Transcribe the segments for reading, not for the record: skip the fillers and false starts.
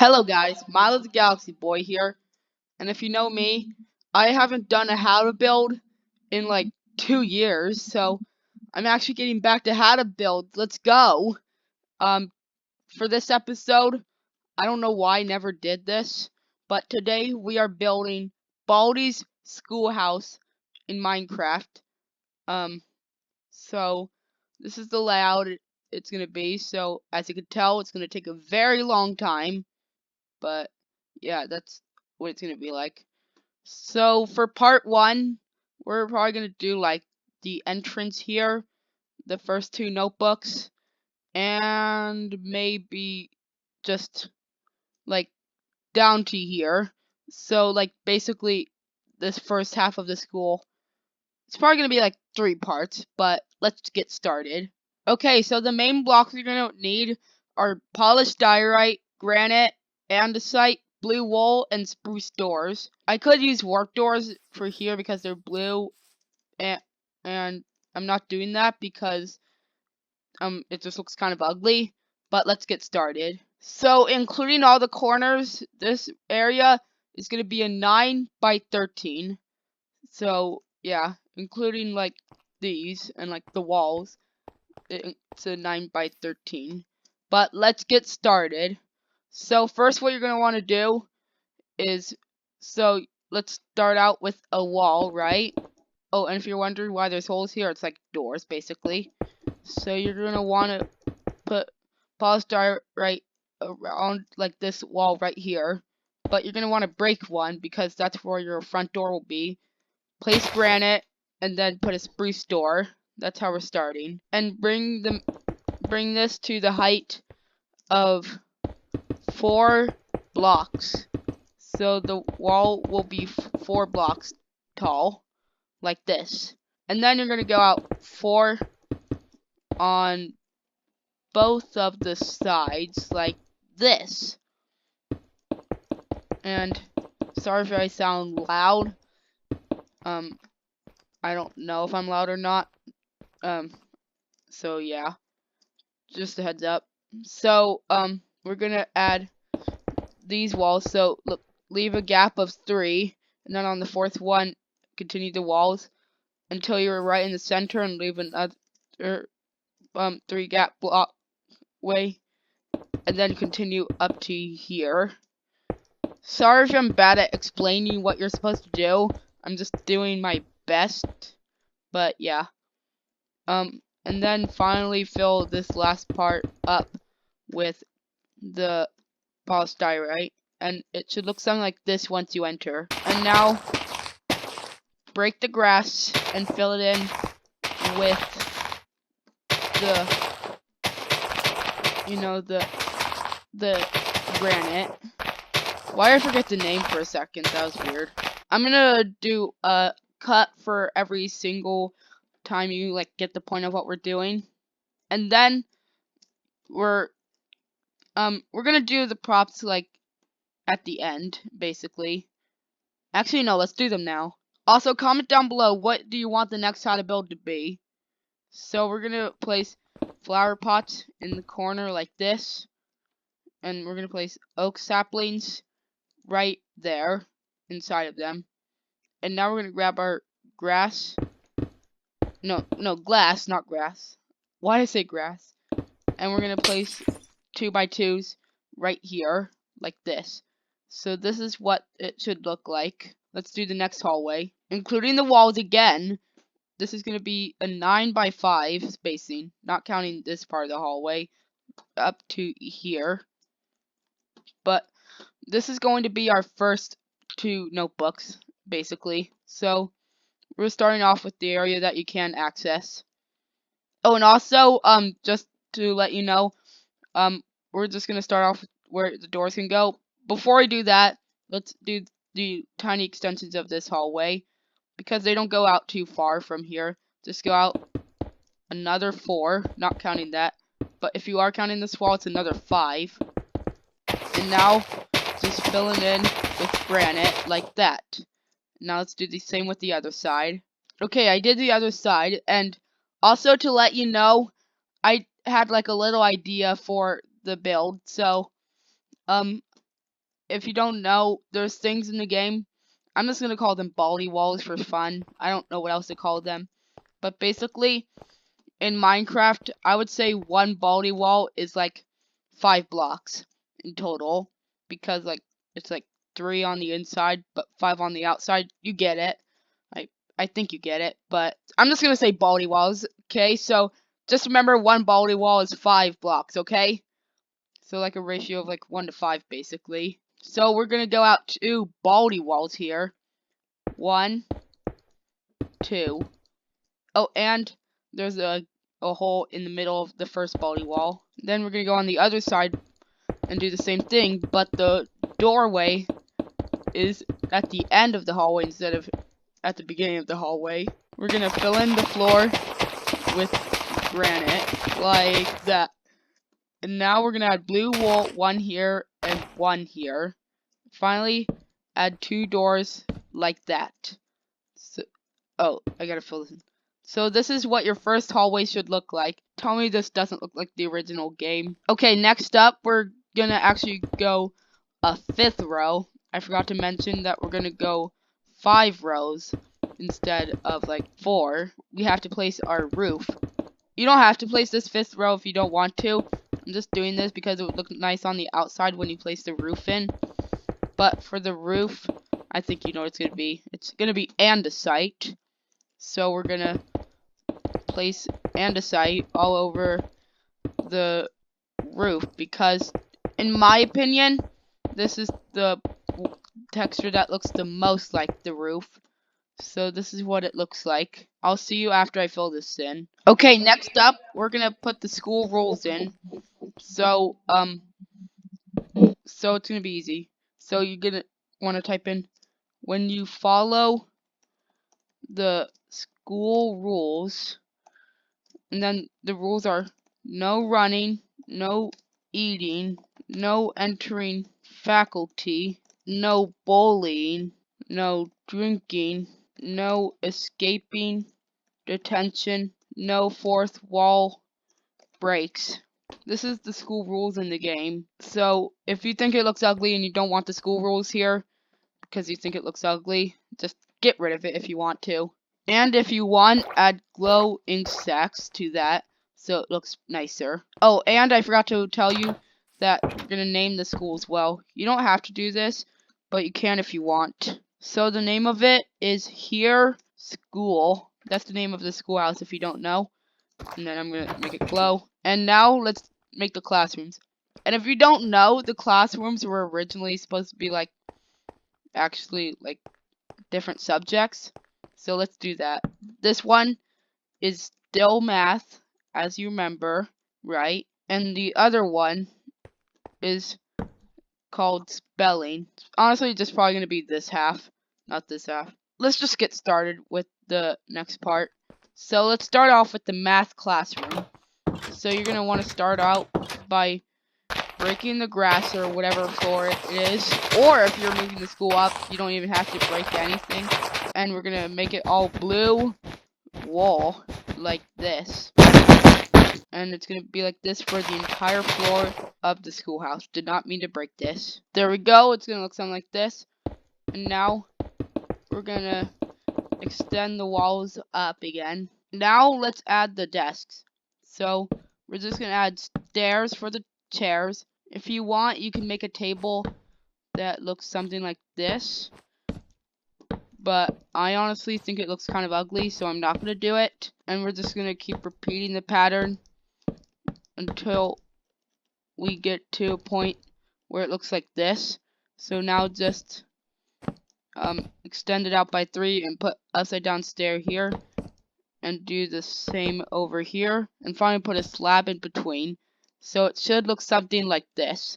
Hello guys, Miles the Galaxy Boy here, and if you know me, I haven't done a how to build in like 2 years, so I'm actually getting back to how to build. Let's go! Um, for this episode, I don't know why I never did this, but today we are building Baldi's schoolhouse in Minecraft. Um, so this is the layout it's gonna be, so as you can tell, it's gonna take a very long time. But yeah, that's what it's gonna be like. So for part one, we're probably gonna do like the entrance here, the first two notebooks, and maybe just like down to here. So like basically this first half of the school. It's probably gonna be like 3 parts, but let's get started. Okay, so the main blocks you're gonna need are polished diorite, granite, andesite, blue wool, and spruce doors. I could use warp doors for here because they're blue, and, and I'm not doing that because it just looks kind of ugly. But let's get started. So including all the corners, this area is gonna be a 9 by 13. So yeah, including like these and like the walls. It's a 9 by 13. But let's get started. So first what you're going to want to do is, so let's start out with a wall, right? Oh, and if you're wondering why there's holes here, it's like doors basically. So you're going to want to put polystyrene right around like this wall right here. But you're going to want to break one because that's where your front door will be. Place granite and then put a spruce door. That's how we're starting. And bring this to the height of 4 blocks. So the wall will be 4 blocks tall, like this. And then you're going to go out 4 on both of the sides, like this. And sorry if I sound loud. I don't know if I'm loud or not. So yeah. Just a heads up. So, we're gonna add these walls. So, look, leave a gap of 3, and then on the 4th one, continue the walls until you're right in the center, and leave another 3 gap block way, and then continue up to here. Sorry if I'm bad at explaining what you're supposed to do. I'm just doing my best, but yeah. And then finally fill this last part up with the polystyrene, and it should look something like this once you enter. And now break the grass and fill it in with the the granite. Why did I forget the name for a second? That was weird. I'm gonna do a cut for every single time you like get the point of what we're doing, and then we're gonna do the props like at the end, basically. Actually, no, let's do them now. Also, comment down below, what do you want the next how to build to be? So we're gonna place flower pots in the corner like this, and we're gonna place oak saplings right there inside of them. And now we're gonna grab our grass. No, glass, not grass. Why did I say grass? And we're gonna place 2x2s right here, like this. So this is what it should look like. Let's do the next hallway. Including the walls again, this is going to be a 9 by 5 spacing, not counting this part of the hallway, up to here. But this is going to be our first 2 notebooks, basically. So we're starting off with the area that you can access. Oh, and also, just to let you know, we're just going to start off where the doors can go. Before I do that, let's do the tiny extensions of this hallway, because they don't go out too far from here. Just go out another 4, not counting that. But if you are counting this wall, it's another 5. And now, just filling in with granite like that. Now let's do the same with the other side. Okay, I did the other side, and also to let you know, I had like a little idea for the build. So, if you don't know, there's things in the game. I'm just gonna call them Baldi Walls for fun. I don't know what else to call them. But basically, in Minecraft, I would say one Baldi Wall is like 5 blocks in total. Because like it's like 3 on the inside, but 5 on the outside. You get it. I I think you get it. But I'm just gonna say Baldi Walls, okay? So just remember one Baldi Wall is 5 blocks, okay? So like a ratio of like 1 to 5 basically. So we're gonna go out to Baldi Walls here. 1, 2. Oh, and there's a hole in the middle of the first Baldi wall. Then we're gonna go on the other side and do the same thing, but the doorway is at the end of the hallway instead of at the beginning of the hallway. We're gonna fill in the floor with granite like that. And now we're gonna add blue wool, 1 here and 1 here. Finally, add 2 doors like that. So, oh, I gotta fill this in. So this is what your first hallway should look like. Tell me this doesn't look like the original game. Okay, next up, we're gonna actually go a 5th row. I forgot to mention that we're gonna go 5 rows instead of like 4. We have to place our roof. You don't have to place this 5th row if you don't want to. I'm just doing this because it would look nice on the outside when you place the roof in. But for the roof, I think you know what it's gonna be. It's gonna be andesite. So we're gonna place andesite all over the roof because, in my opinion, this is the texture that looks the most like the roof. So this is what it looks like. I'll see you after I fill this in. Okay, next up, we're gonna put the school rules in. So it's gonna be easy. So you're gonna want to type in, when you follow the school rules, and then the rules are no running, no eating, no entering faculty, no bullying, no drinking, no escaping detention, no fourth wall breaks. This is the school rules in the game. So if you think it looks ugly and you don't want the school rules here because you think it looks ugly, just get rid of it if you want to. And if you want, add glow insects to that so it looks nicer. Oh, and I forgot to tell you that we're going to name the school as well. You don't have to do this, but you can if you want. So the name of it is Here School. That's the name of the schoolhouse if you don't know. And then I'm going to make it glow. And now let's make the classrooms. And if you don't know, the classrooms were originally supposed to be like, actually like different subjects. So let's do that. This one is still math, as you remember, right? And the other one is called spelling. Honestly, it's just probably going to be this half, not this half. Let's just get started with the next part. So let's start off with the math classroom. So you're going to want to start out by breaking the grass or whatever floor it is. Or if you're moving the school up, you don't even have to break anything. And we're going to make it all blue wool like this. And it's going to be like this for the entire floor of the schoolhouse. Did not mean to break this. There we go. It's going to look something like this. And now we're going to extend the walls up again. Now let's add the desks. So we're just going to add stairs for the chairs. If you want, you can make a table that looks something like this. But I honestly think it looks kind of ugly, so I'm not going to do it. And we're just going to keep repeating the pattern until we get to a point where it looks like this. So now just extend it out by 3 and put upside down stair here. And do the same over here. And finally put a slab in between. So it should look something like this.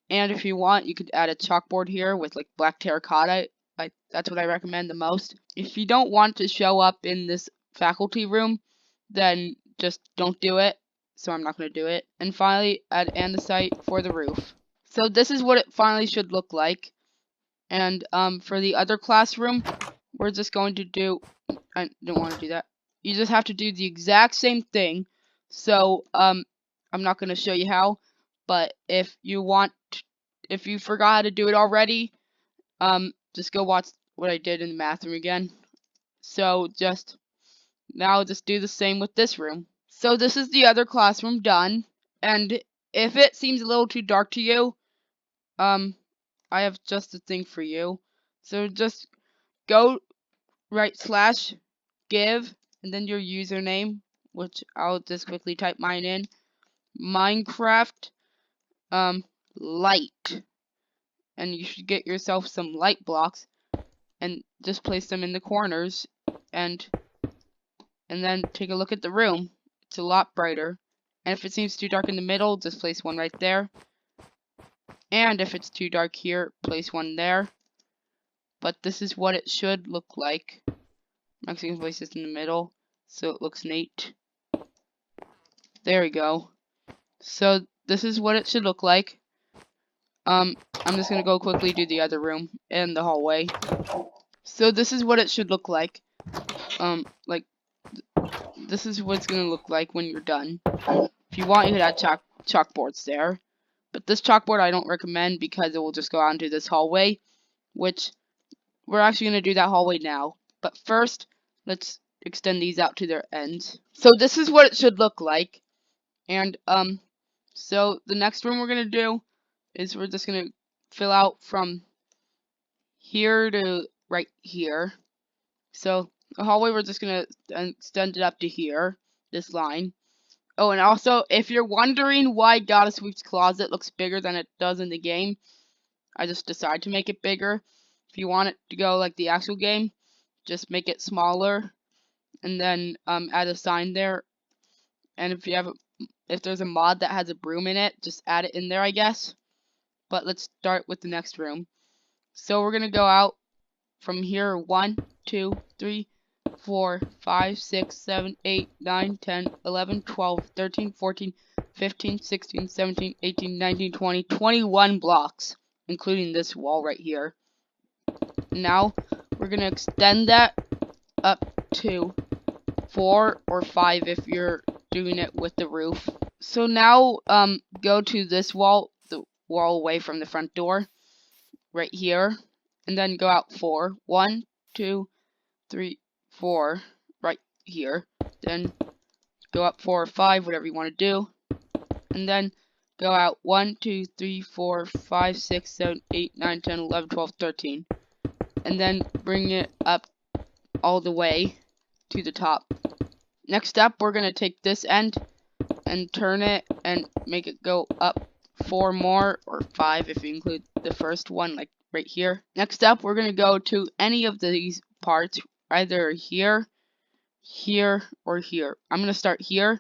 And if you want, you could add a chalkboard here with like black terracotta. That's what I recommend the most. If you don't want to show up in this faculty room, then just don't do it. So I'm not going to do it. And finally, add andesite for the roof. So this is what it finally should look like. And for the other classroom, we're just going to do... I don't want to do that. You just have to do the exact same thing. So I'm not going to show you how. But if you want if you forgot how to do it already, just go watch what I did in the bathroom again. So now just do the same with this room. So this is the other classroom done, and if it seems a little too dark to you, I have just a thing for you. So just go /give and then your username, which I'll just quickly type mine in. Minecraft light, and you should get yourself some light blocks and just place them in the corners, and then take a look at the room. It's a lot brighter. And if it seems too dark in the middle, just place one right there. And if it's too dark here, place one there. But this is what it should look like. I'm actually going to place this in the middle so it looks neat. There we go. So this is what it should look like. I'm just going to go quickly do the other room and the hallway. So this is what it should look like. This is what it's going to look like when you're done. If you want, you could add chalkboards there. But this chalkboard I don't recommend because it will just go out into this hallway, which we're actually going to do that hallway now. But first, let's extend these out to their ends. So this is what it should look like. And so the next room we're going to do is we're just going to fill out from here to right here. So the hallway, we're just going to extend it up to here, this line. Oh, and also, if you're wondering why Goddess Weep's closet looks bigger than it does in the game, I just decided to make it bigger. If you want it to go like the actual game, just make it smaller, and then add a sign there. And if there's a mod that has a broom in it, just add it in there, I guess. But let's start with the next room. So we're gonna go out from here. 1, 2, 3, 4, 5, 6, 7, 8, 9, 10, 11, 12, 13, 14, 15, 16, 17, 18, 19, 20, 21 blocks, including this wall right here. Now we're going to extend that up to 4 or 5 if you're doing it with the roof. So now go to this wall, the wall away from the front door, right here, and then go out 4. 1, 2, 3, 4, right here. Then go up 4 or 5, whatever you want to do. And then go out 1, 2, 3, 4, 5, 6, 7, 8, 9, 10, 11, 12, 13. And then bring it up all the way to the top. Next up, we're going to take this end and turn it and make it go up 4 more, or 5 if you include the first one, like right here. Next up, we're going to go to any of these parts, either here, here, or here. I'm going to start here, and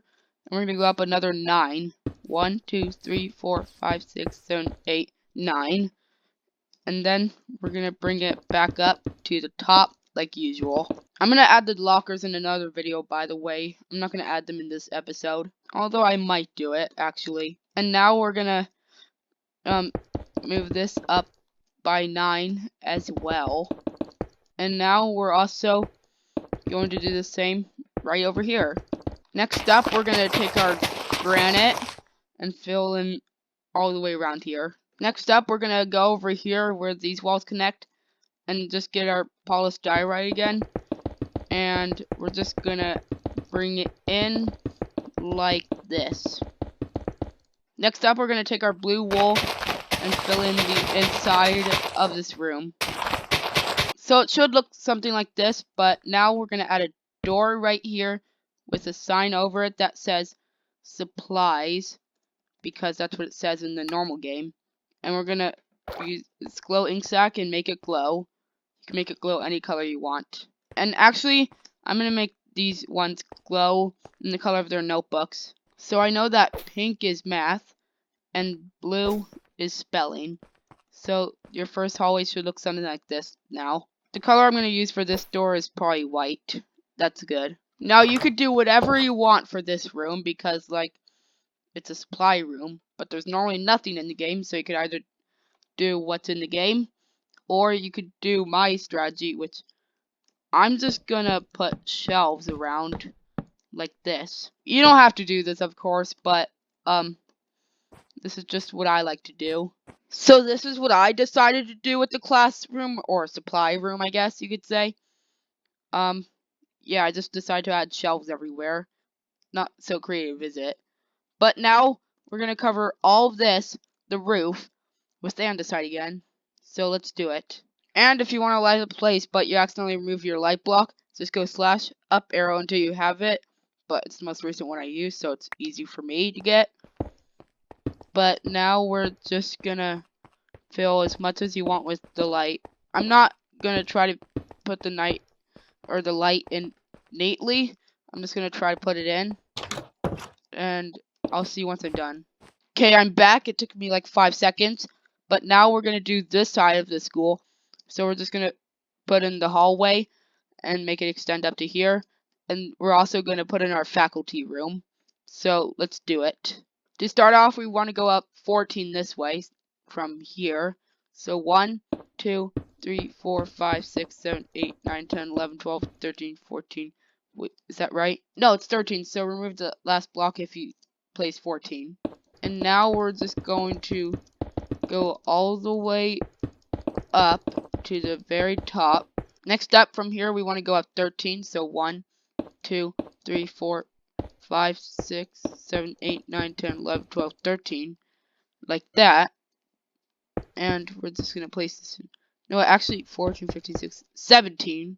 we're going to go up another 9. 1, 2, 3, 4, 5, 6, 7, 8, 9. And then we're going to bring it back up to the top like usual. I'm going to add the lockers in another video, by the way. I'm not going to add them in this episode, although I might do it, actually. And now we're going to move this up by 9 as well. And now we're also going to do the same right over here. Next up, we're going to take our granite and fill in all the way around here. Next up, we're going to go over here where these walls connect and just get our polished diorite again. And we're just going to bring it in like this. Next up, we're going to take our blue wool and fill in the inside of this room. So it should look something like this, but now we're going to add a door right here with a sign over it that says supplies, because that's what it says in the normal game. And we're going to use this glow ink sac and make it glow. You can make it glow any color you want. And actually, I'm going to make these ones glow in the color of their notebooks. So I know that pink is math and blue is spelling. So your first hallway should look something like this now. The color I'm going to use for this door is probably white. That's good. Now you could do whatever you want for this room because, like, it's a supply room, but there's normally nothing in the game, so you could either do what's in the game, or you could do my strategy, which I'm just gonna put shelves around like this. You don't have to do this, of course, but this is just what I like to do. So this is what I decided to do with the classroom, or supply room, I guess you could say. Yeah, I just decided to add shelves everywhere. Not so creative, is it? But now we're gonna cover all of this, the roof, with andesite again. So let's do it. And if you want to light up a place, but you accidentally remove your light block, just go slash up arrow until you have it. But it's the most recent one I use, so it's easy for me to get. But now we're just gonna fill as much as you want with the light. I'm not gonna try to put the light in neatly. I'm just gonna try to put it in, and I'll see once I'm done. Okay, I'm back. It took me like 5 seconds, but now we're gonna do this side of the school. So we're just gonna put in the hallway and make it extend up to here, and we're also gonna put in our faculty room. So let's do it. To start off, we want to go up 14 this way from here. So 1, 2, 3, 4, 5, 6, 7, 8, 9, 10, 11, 12, 13, 14. Wait, is that right? No, it's 13. So remove the last block if you place 14. And now we're just going to go all the way up to the very top. Next up from here, we want to go up 13. So 1, 2, 3, 4, 5, 6, 7, 8, 9, 10, 11, 12, 13. Like that. And we're just going to place this in. No, actually 14, 15, 16, 17.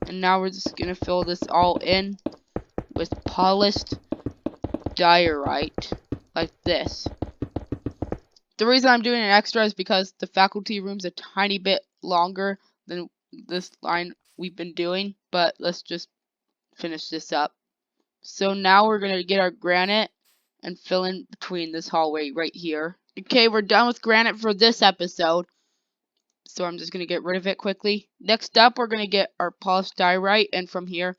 And now we're just going to fill this all in with polished diorite. Like this. The reason I'm doing an extra is because the faculty room's a tiny bit longer than this line we've been doing. But let's just finish this up. So now we're going to get our granite and fill in between this hallway right here. Okay, we're done with granite for this episode. So I'm just going to get rid of it quickly. Next up, we're going to get our polished diorite. And from here,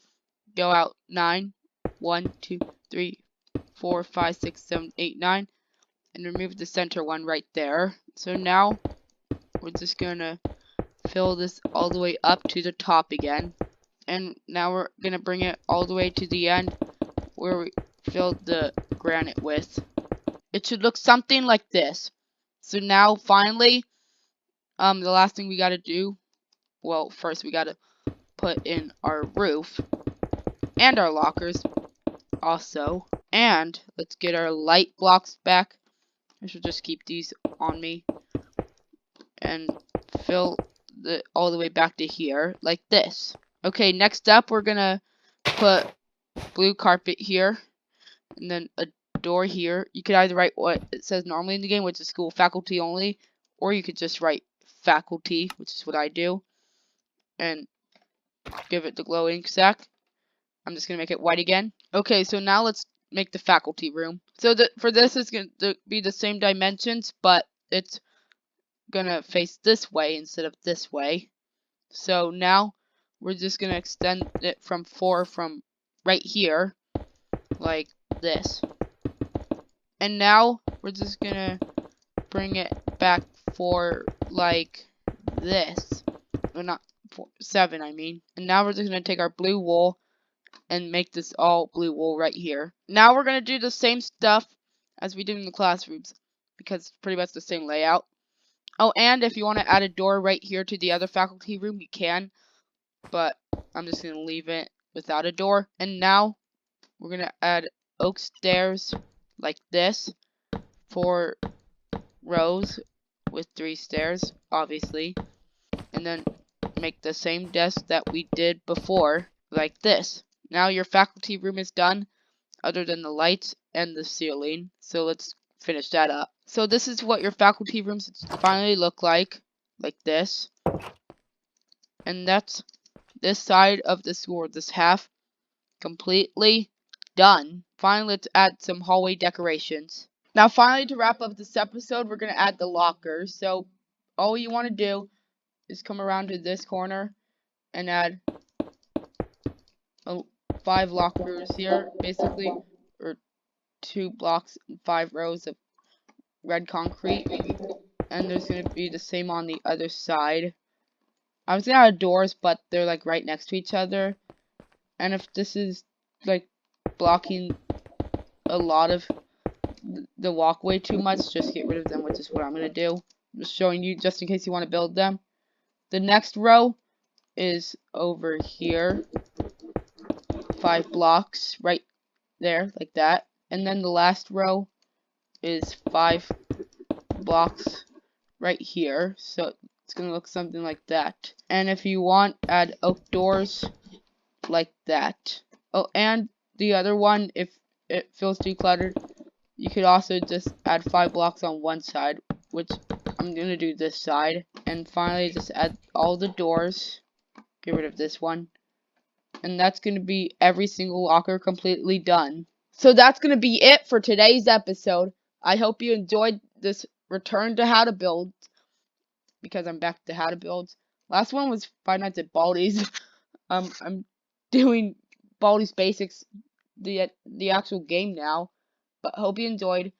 go out 9. 1, 2, 3, 4, 5, 6, 7, 8, 9. And remove the center one right there. So now we're just going to fill this all the way up to the top again. And now we're going to bring it all the way to the end where we filled the granite with. It should look something like this. So now finally, the last thing we got to do, well, first we got to put in our roof and our lockers also. And let's get our light blocks back. I should just keep these on me and fill all the way back to here like this. Okay, next up we're gonna put blue carpet here and then a door here. You could either write what it says normally in the game, which is school faculty only, or you could just write faculty, which is what I do, and give it the glow ink sac. I'm just gonna make it white again. Okay, so now let's make the faculty room. So for this it's going to be the same dimensions, but it's gonna face this way instead of this way. So now we're just gonna extend it from 4 from right here, like this. And now we're just gonna bring it back for like this. Well, not 7, I mean. And now we're just gonna take our blue wool and make this all blue wool right here. Now we're going to do the same stuff as we did in the classrooms because it's pretty much the same layout. Oh, and if you want to add a door right here to the other faculty room, you can. But I'm just going to leave it without a door. And now we're going to add oak stairs like this. 4 rows with 3 stairs, obviously. And then make the same desk that we did before like this. Now your faculty room is done, other than the lights and the ceiling. So let's finish that up. So this is what your faculty rooms finally look like this. And that's this side of the school, this half, completely done. Finally, let's add some hallway decorations. Now finally, to wrap up this episode, we're going to add the lockers. So all you want to do is come around to this corner and add 5 lockers here, basically, or 2 blocks and 5 rows of red concrete. And there's going to be the same on the other side. I was going to add doors, but they're like right next to each other. And if this is like blocking a lot of the walkway too much, just get rid of them, which is what I'm going to do. I'm just showing you just in case you want to build them. The next row is over here. 5 blocks right there, like that. And then the last row is 5 blocks right here. So it's going to look something like that. And if you want, add oak doors like that. Oh, and the other one, if it feels too cluttered, you could also just add 5 blocks on one side, which I'm going to do this side. And finally, just add all the doors. Get rid of this one. And that's going to be every single locker completely done. So that's going to be it for today's episode. I hope you enjoyed this return to how to build, because I'm back to how to build. Last one was Five Nights at Baldi's. I'm doing Baldi's Basics, the actual game now. But hope you enjoyed.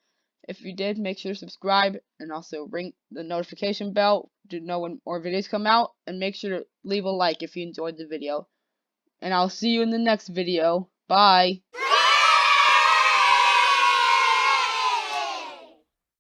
If you did, make sure to subscribe and also ring the notification bell to know when more videos come out. And make sure to leave a like if you enjoyed the video. And I'll see you in the next video. Bye.